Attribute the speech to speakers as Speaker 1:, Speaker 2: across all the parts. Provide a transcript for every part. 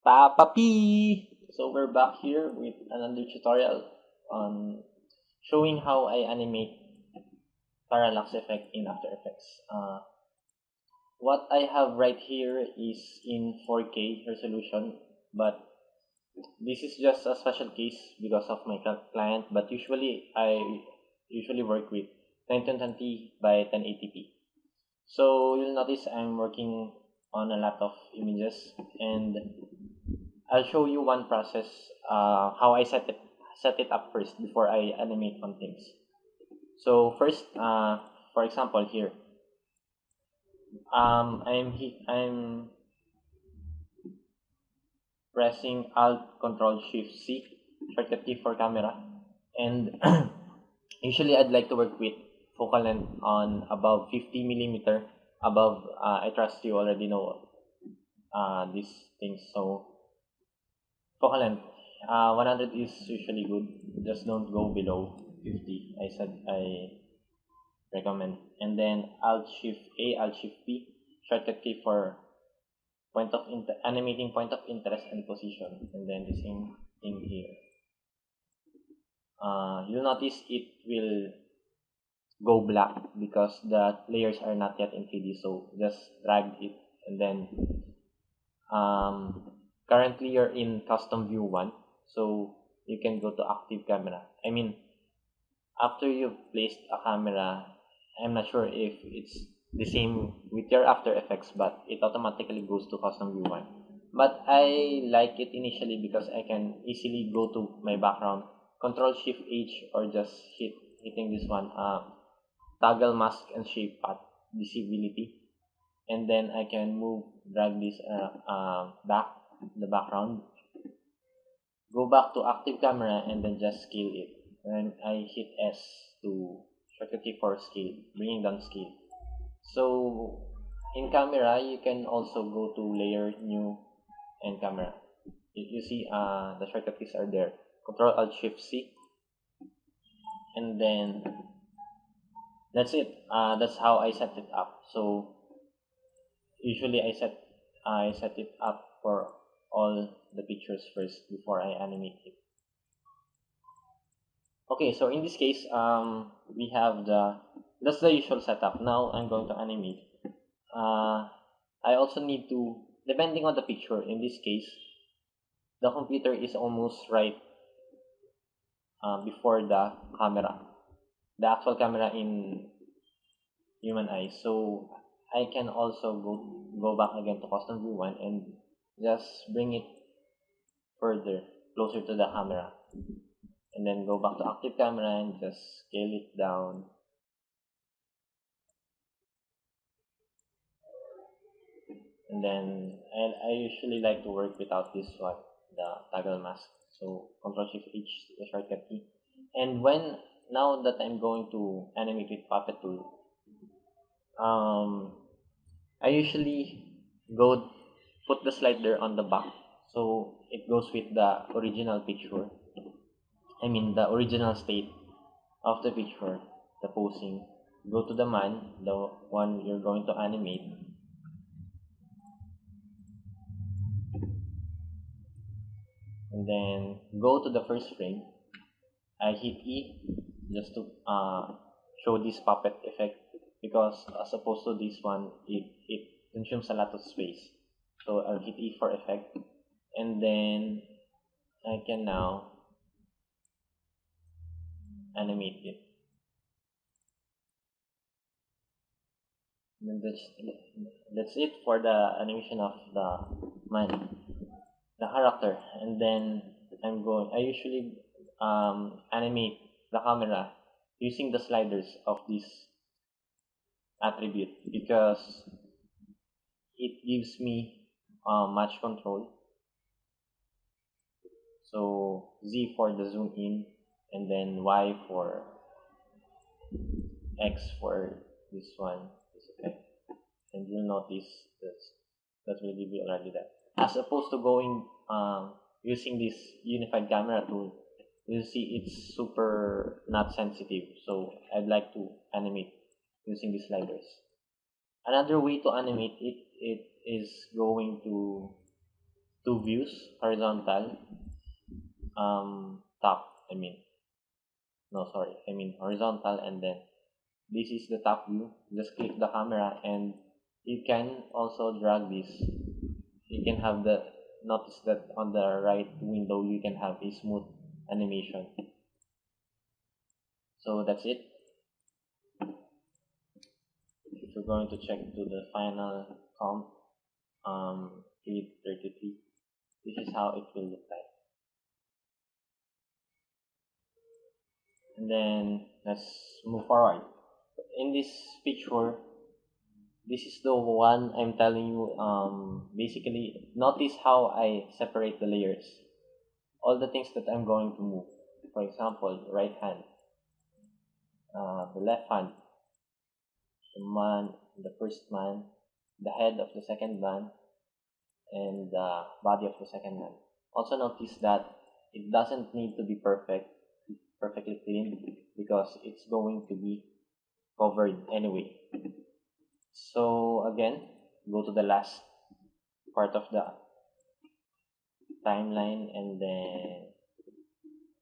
Speaker 1: Papa P! So we're back here with another tutorial on showing how I animate parallax effect in After Effects. What I have right here is in 4K resolution, but this is just a special case because of my client, but usually I usually work with 1920 by 1080p. So you'll notice I'm working on a lot of images, and I'll show you one process, how I set it up first before I animate on things. So first, for example here, I'm pressing Alt Control Shift C, shortcut key for camera, and usually I'd like to work with focal length on above 50 millimeter. Above, I trust you already know these things. So focal length, 100 is usually good. Just don't go below 50. I said I recommend. And then Alt Shift A, Alt Shift P, shortcut key for animating point of interest and position. And then the same thing here. You'll notice it will go black because the layers are not yet in 3D. So just drag it, and then currently you're in custom view 1, so you can go to active camera. I mean, after you've placed a camera, I'm not sure if it's the same with your After Effects, but it automatically goes to custom view 1. But I like it initially because I can easily go to my background, Control Shift H, or just hitting this one, toggle mask and shape path visibility, and then I can drag this back the background, go back to active camera, and then just scale it. And I hit S to shortcut key for scale, bringing down scale. So in camera, you can also go to layer, new, and camera. You see the shortcut keys are there. Control Alt Shift C, and then that's it. That's how I set it up. So usually I set it up for all the pictures first before I animate it. Okay, so in this case, we have that's the usual setup. Now I'm going to animate. I also need to, depending on the picture, in this case, the computer is almost right before the camera, the actual camera in human eyes. So I can also go back again to custom view 1 and just bring it further, closer to the camera, and then go back to active camera and just scale it down. And then I usually like to work without this one, the toggle mask. So Control Shift H, the shortcut key. And now that I'm going to animate with Puppet tool, I usually put the slider on the back, so it goes with the original picture. I mean the original state of the picture, the posing. Go to the man, the one you're going to animate, and then go to the first frame. I hit E just to show this puppet effect, because as opposed to this one, it consumes a lot of space. So I'll hit E for effect, and then I can now animate it. And that's it for the animation of the character. And then I usually animate the camera using the sliders of this attribute, because it gives me much control. So Z for the zoom in, and then Y for X for this one, this effect. And you'll notice that will give you already that. As opposed to going using this unified camera tool, you'll see it's super not sensitive. So I'd like to animate using these sliders. Another way to animate it is going to two views, horizontal, top. No, sorry. Horizontal, and then this is the top view. Just click the camera, and you can also drag this. You can have the notice that on the right window you can have a smooth animation. So that's it. If you're going to check to the final count, 333, this is how it will look like. And then let's move forward. In this picture, this is the one I'm telling you. Basically, notice how I separate the layers. All the things that I'm going to move. For example, right hand, the left hand, the man, the first man, the head of the second man, and the body of the second man. Also notice that it doesn't need to be perfectly clean, because it's going to be covered anyway. So again, go to the last part of the timeline, and then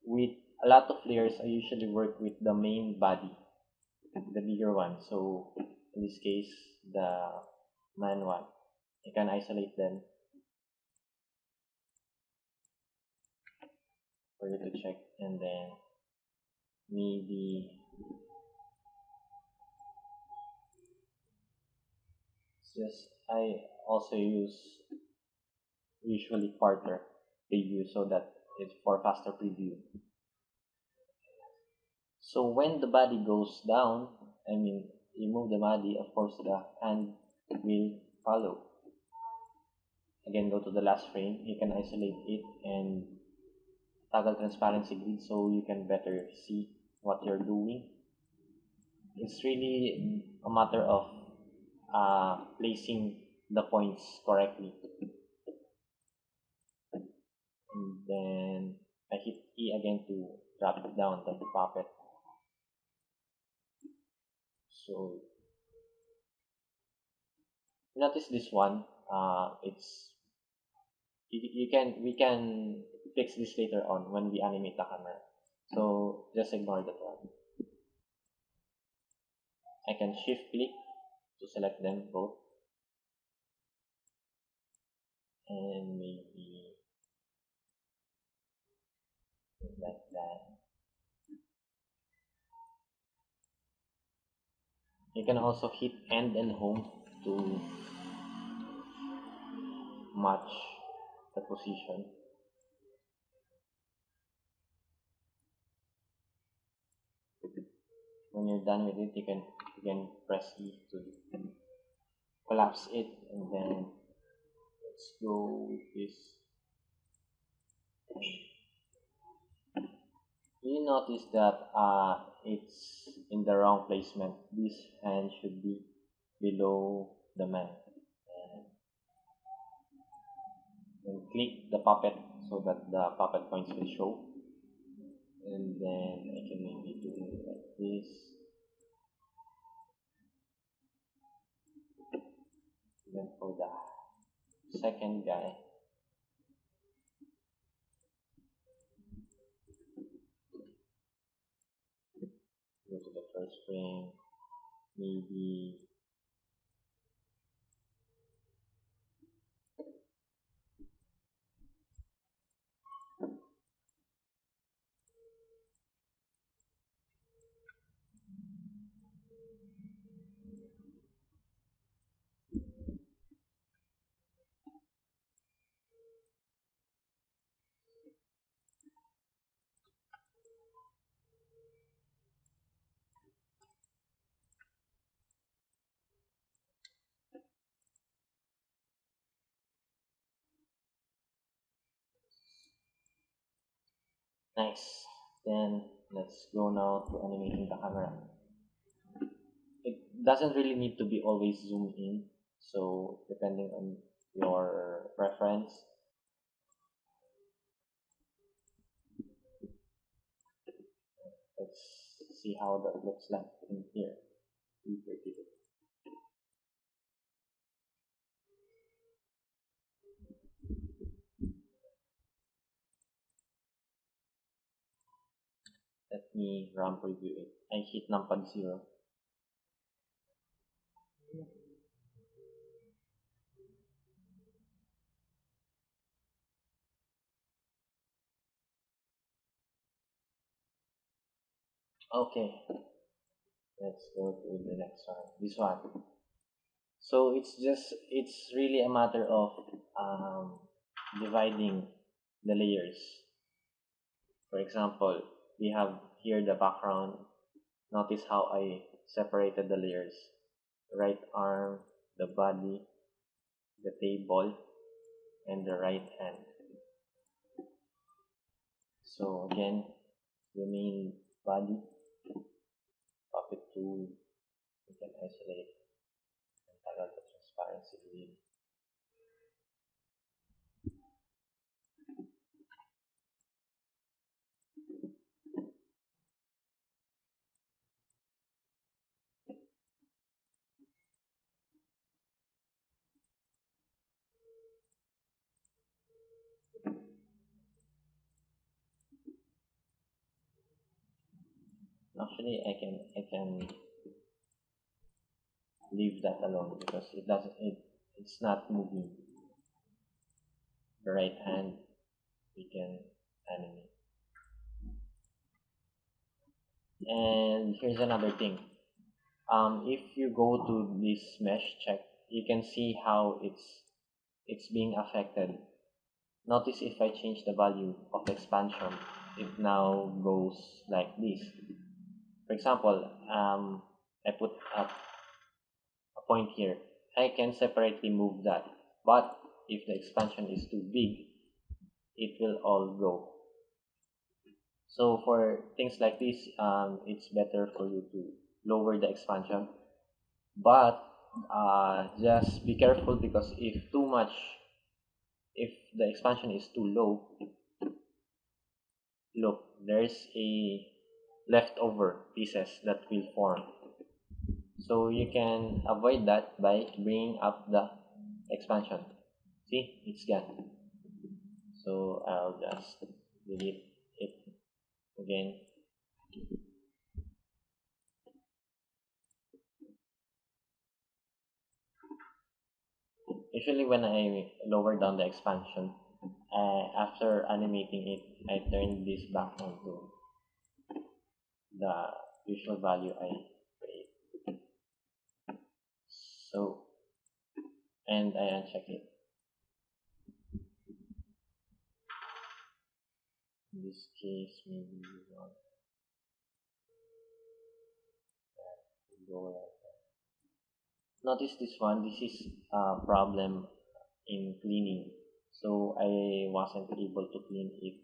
Speaker 1: with a lot of layers, I usually work with the main body, the bigger one. So in this case, the man one. You can isolate them for you to check, and then maybe just I also use usually quarter preview, so that it's for faster preview. So when the body goes down, you move the body, of course the hand will follow. Again, go to the last frame. You can isolate it and toggle transparency grid, so you can better see what you're doing. It's really a matter of placing the points correctly. And then I hit E again to drop it down the puppet. So notice this one. It's you can we can fix this later on when we animate the camera. So just ignore that one. I can shift click to select them both, and maybe like that. You can also hit end and home to match the position. When you're done with it, you can press E to collapse it, and then let's go with this. You notice that it's in the wrong placement. This hand should be below the man. And click the puppet so that the puppet points will show. And then I can maybe do it like this. Then for the second guy, go to the first frame, maybe nice. Then let's go now to animating the camera. It doesn't really need to be always zoomed in, so depending on your preference. Let's see how that looks like in here. Let me RAM preview it. I hit numpad 0. Okay, let's go to the next one. This one. So it's really a matter of dividing the layers. For example, we have here the background. Notice how I separated the layers. The right arm, the body, the table, and the right hand. So again, the main body, puppet tool, you can isolate and toggle the transparency wheel. Actually, I can leave that alone because it's not moving. The right hand we can animate. And here's another thing. If you go to this mesh check, you can see how it's being affected. Notice if I change the value of expansion, it now goes like this. For example, I put a point here. I can separately move that, but if the expansion is too big, it will all go. So for things like this, it's better for you to lower the expansion, but just be careful because if the expansion is too low, look, there's a leftover pieces that will form. So you can avoid that by bringing up the expansion. See, it's gone. So I'll just delete it again. Usually when I lower down the expansion, after animating it, I turn this back onto the usual value I create. So, and I uncheck it. In this case, maybe we want that to go like that. Notice this one, this is a problem in cleaning. So I wasn't able to clean it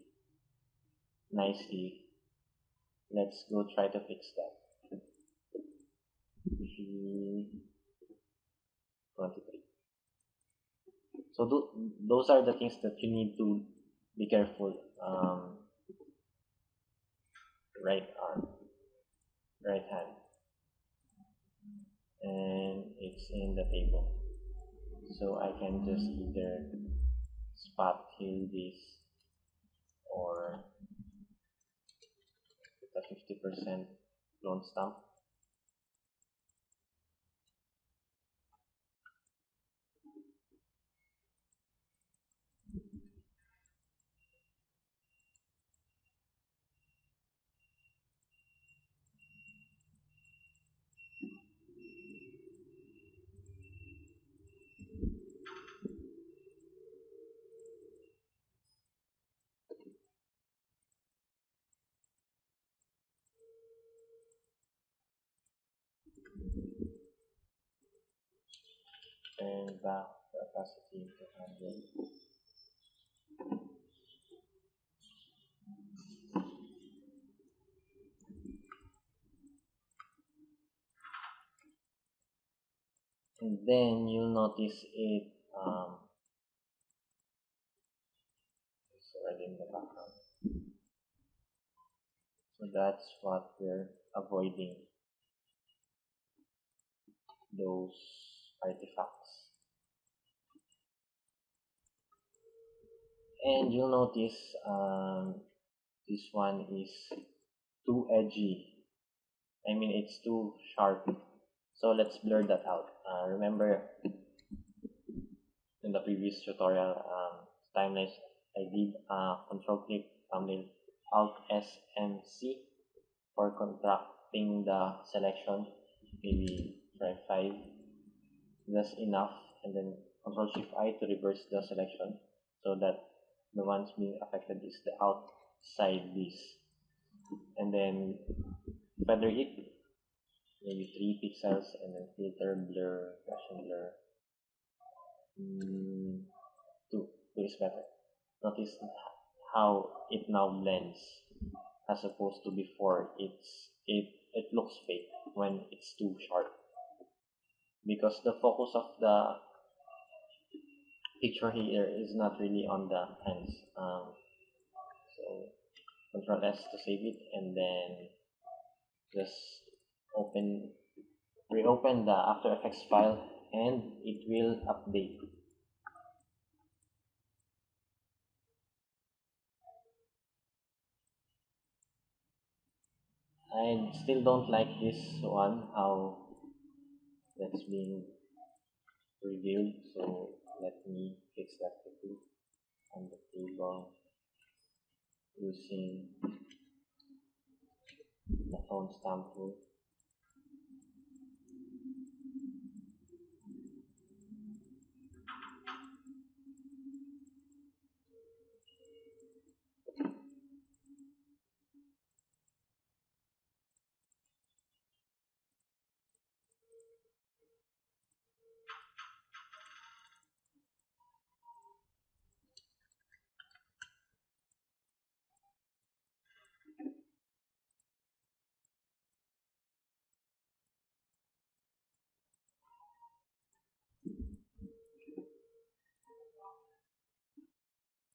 Speaker 1: nicely. Let's go try to fix that. P23. So those are the things that you need to be careful. Right arm, right hand, and it's in the table. So I can just either spot heal this or put a 50% clone stamp. Turn back the opacity to 100. And then you'll notice it's already in the background. So that's what we're avoiding, those artifacts. And you'll notice this one is too edgy. I mean, it's too sharp. So let's blur that out. Remember in the previous tutorial, timelines, I did control click thumbnail alt S and C for contracting the selection. Maybe try 5. That's enough. And then control shift I to reverse the selection so that the ones being affected is the outside this. And then feather it, maybe 3 pixels, and then filter, blur, Gaussian blur. 2 is better. Notice how it now blends as opposed to before. It looks fake when it's too sharp because the focus of the picture here is not really on the hands. So Control S to save it, and then just reopen the After Effects file, and it will update. I still don't like this one, how that's being revealed, so let me fix that quickly on the table using the phone stamp tool.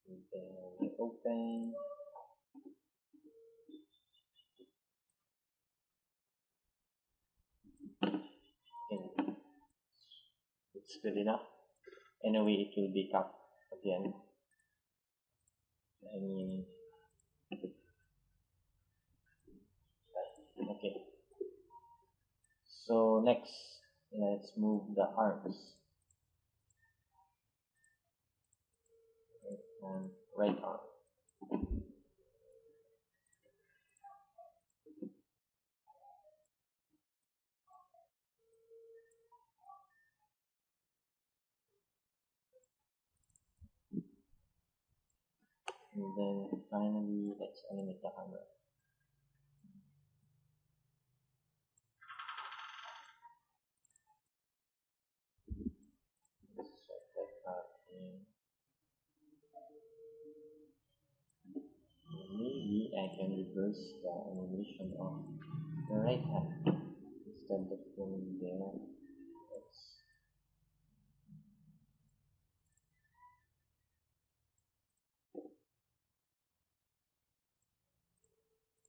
Speaker 1: And then open, and it's good enough. Anyway, it will be cut again. I mean, okay. So next, let's move the arms. And right arm. And then finally, let's animate the hammer. Let's set that up in. Maybe I can reverse the animation of the right hand instead of going there. Let's,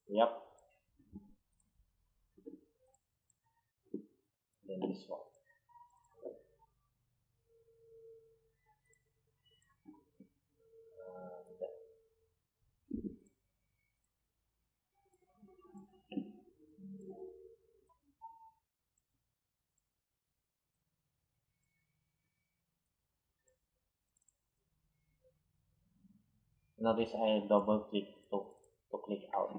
Speaker 1: yep. Then this one. And notice I double click to click out.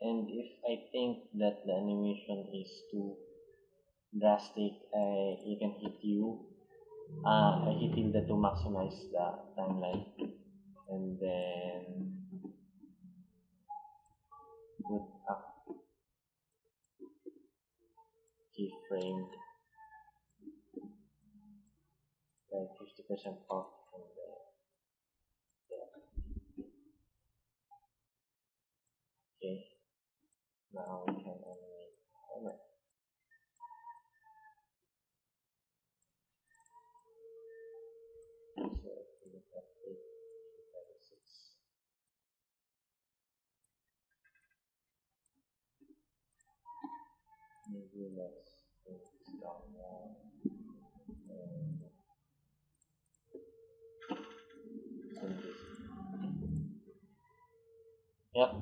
Speaker 1: And if I think that the animation is too drastic, you can hit U. I hit tilde to maximize the timeline, and then put a keyframe like 50% off, and then yeah. Okay, now we can animate hammer. So if we look at 8, 6, maybe let's bring this down now, and send this. Yep.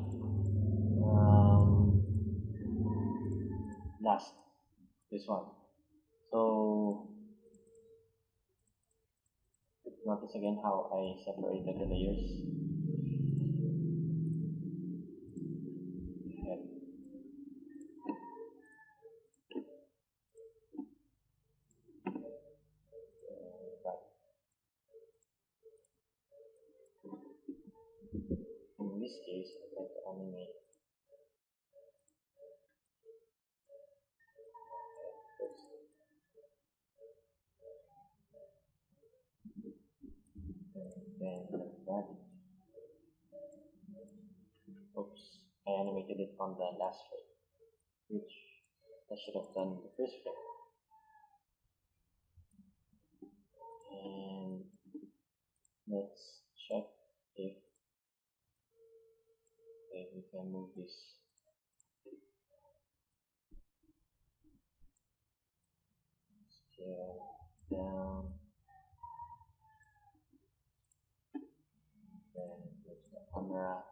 Speaker 1: Um, Last, this one. So notice again how I separated the layers. Yep. But in this case, I'm going to animate first, and then the body. Oops, I animated it on the last frame, which I should have done in the first frame. And let's check if we can move this scale down, then move the camera.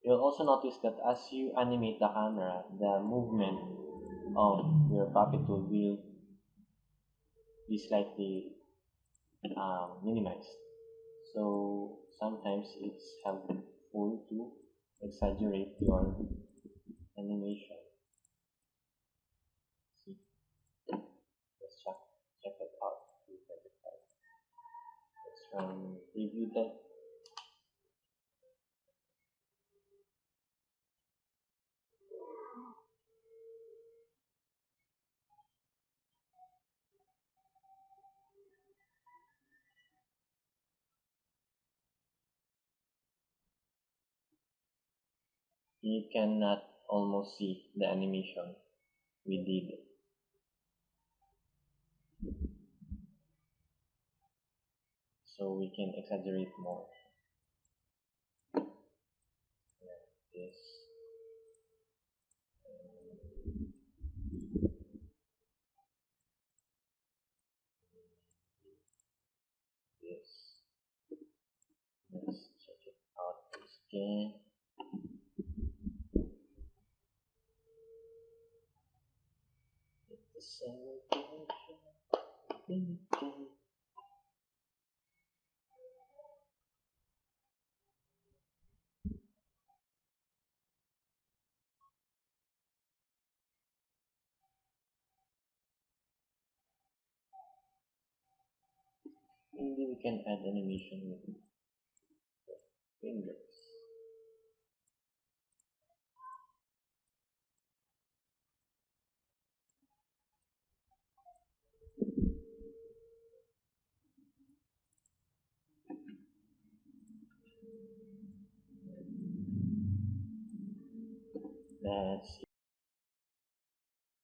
Speaker 1: You'll also notice that as you animate the camera, the movement of your puppet tool will be slightly minimized. So sometimes it's helpful to exaggerate your animation. See, let's check that out. 225. Let's run preview that. You cannot almost see the animation we did. So we can exaggerate more. This, this. Let's check it out again. It's the same version. Maybe we can add animation with fingers. That's